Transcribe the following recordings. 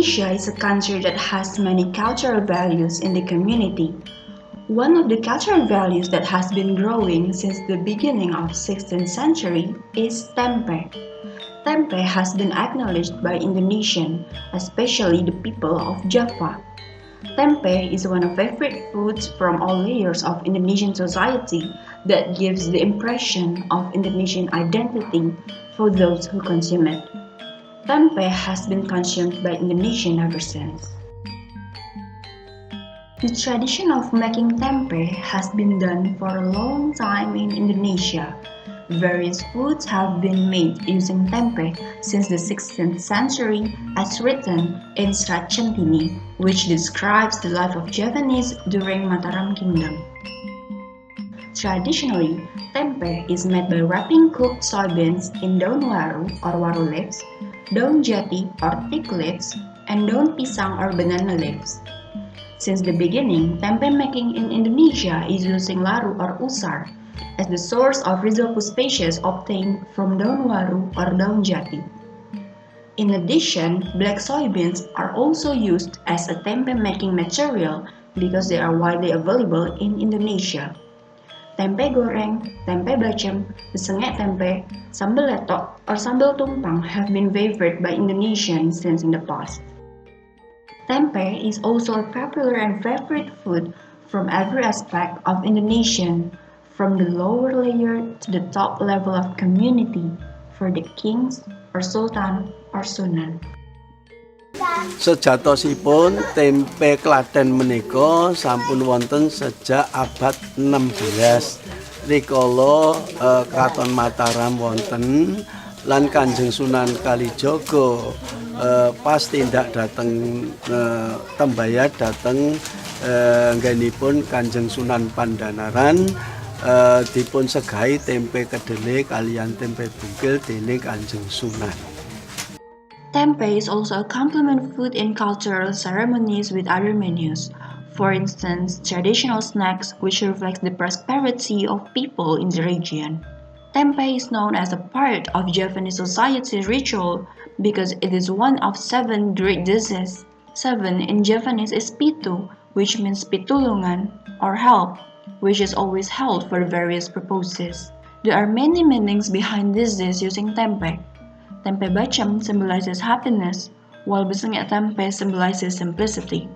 Indonesia is a country that has many cultural values in the community. One of the cultural values that has been growing since the beginning of 16th century is tempe. Tempe has been acknowledged by Indonesian, especially the people of Java. Tempe is one of favorite foods from all layers of Indonesian society that gives the impression of Indonesian identity for those who consume it. Tempe has been consumed by Indonesian ever since. The tradition of making tempe has been done for a long time in Indonesia. Various foods have been made using tempe since the 16th century, as written in Serat Centini, which describes the life of Javanese during Mataram Kingdom. Traditionally, tempe is made by wrapping cooked soybeans in daun waru or waru leaves, daun jati or teak leaves, and daun pisang or banana leaves. Since the beginning, tempe making in Indonesia is using laru or usar as the source of rhizopus species obtained from daun waru or daun jati. In addition, black soybeans are also used as a tempe making material because they are widely available in Indonesia. Tempe goreng, tempe bacem, besengek tempe, sambal letok, or sambal tumpang have been favored by Indonesians since in the past. Tempe is also a popular and favorite food from every aspect of Indonesian, from the lower layer to the top level of community, for the kings or sultan or sunan. Sejatosipun tempe Klaten menika sampun wonten sejak abad 16. Rikala Kraton Mataram wonten lan Kanjeng Sunan Kalijaga pas tindak dhateng Tembayat dhateng nggenipun Kanjeng Sunan Pandhanaran dipun segahi tempe kedele kaliyan tempe bungkil dening Kanjeng Sunan. Tempe is also a complement food in cultural ceremonies with other menus. For instance, traditional snacks which reflect the prosperity of people in the region. Tempe is known as a part of Javanese society ritual because it is one of 7 great dishes. 7 in Javanese is pitu, which means pitulungan or help, which is always held for various purposes. There are many meanings behind this dish using tempe. Tempe bacem symbolizes happiness, while besengek tempe symbolizes simplicity.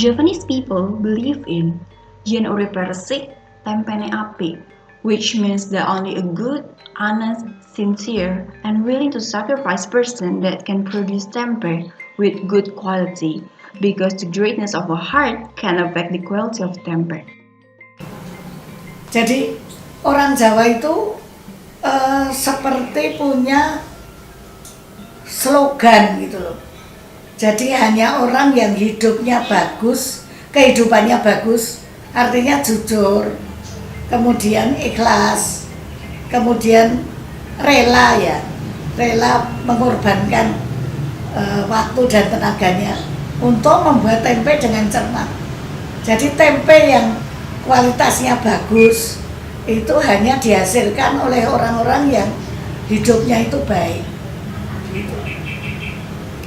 Javanese people believe in yen uripe resik, tempene apik, which means that only a good, honest, sincere, and willing to sacrifice person that can produce tempe with good quality, because the greatness of a heart can affect the quality of tempe. Jadi orang Jawa itu seperti punya slogan gitu loh. Jadi hanya orang yang hidupnya bagus, kehidupannya bagus, artinya jujur, kemudian ikhlas, kemudian rela mengorbankan waktu dan tenaganya untuk membuat tempe dengan cermat. Jadi tempe yang kualitasnya bagus itu hanya dihasilkan oleh orang-orang yang hidupnya itu baik.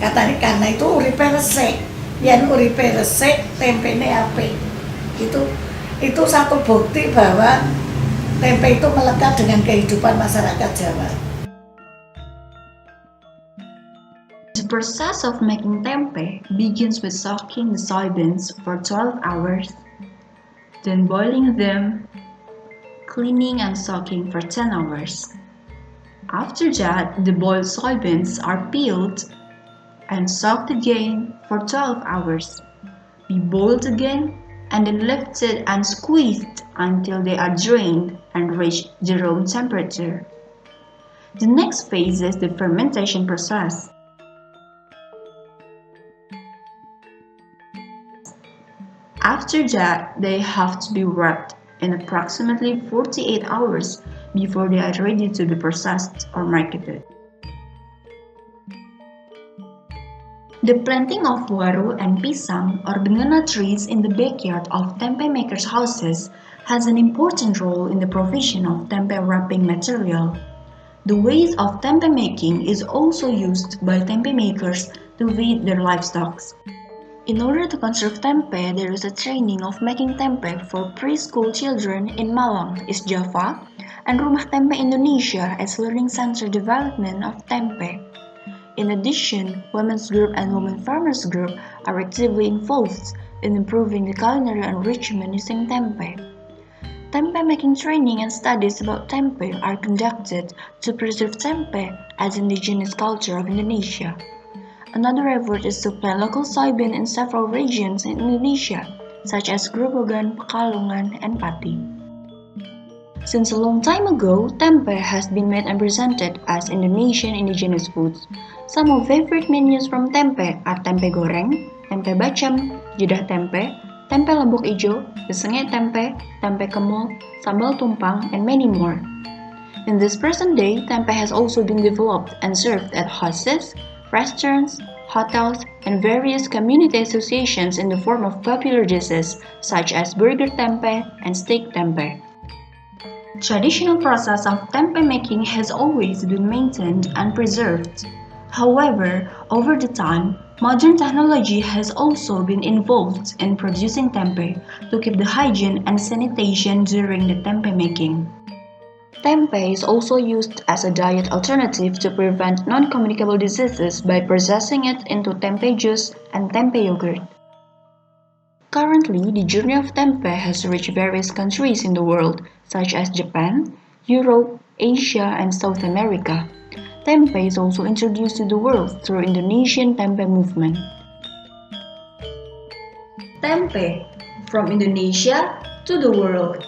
Karena itu uripe resik, yen uripe resik tempene apik. Itu satu bukti bahwa tempe itu melekat dengan kehidupan masyarakat Jawa. The process of making tempe begins with soaking the soybeans for 12 hours, then boiling them, cleaning and soaking for 10 hours. After that, the boiled soybeans are peeled and soaked again for 12 hours, be boiled again, and then lifted and squeezed until they are drained and reach the room temperature. The next phase is the fermentation process. After that, they have to be wrapped in approximately 48 hours before they are ready to be processed or marketed. The planting of waru and pisang or banana trees in the backyard of tempe makers' houses has an important role in the provision of tempe wrapping material. The waste of tempe making is also used by tempe makers to feed their livestock. In order to conserve tempe, there is a training of making tempe for preschool children in Malang, East Java, and Rumah Tempe Indonesia as learning center development of tempe. In addition, women's group and women farmers group are actively involved in improving the culinary enrichment using tempe. Tempe making training and studies about tempe are conducted to preserve tempe as indigenous culture of Indonesia. Another effort is to plant local soybean in several regions in Indonesia, such as Grobogan, Pekalongan, and Pati. Since a long time ago, tempe has been made and presented as Indonesian indigenous foods. Some of favorite menus from tempe are tempe goreng, tempe bacem, jedah tempe, tempe lombok ijo, besenge tempe, tempe kemul, sambal tumpang, and many more. In this present day, tempe has also been developed and served at houses, restaurants, hotels, and various community associations in the form of popular dishes such as burger tempe and steak tempe. Traditional process of tempe making has always been maintained and preserved. However, over the time, modern technology has also been involved in producing tempe to keep the hygiene and sanitation during the tempe making. Tempe is also used as a diet alternative to prevent non-communicable diseases by processing it into tempe juice and tempe yogurt. Currently, the journey of tempe has reached various countries in the world, such as Japan, Europe, Asia, and South America. Tempe is also introduced to the world through Indonesian tempe movement. Tempe, from Indonesia to the world.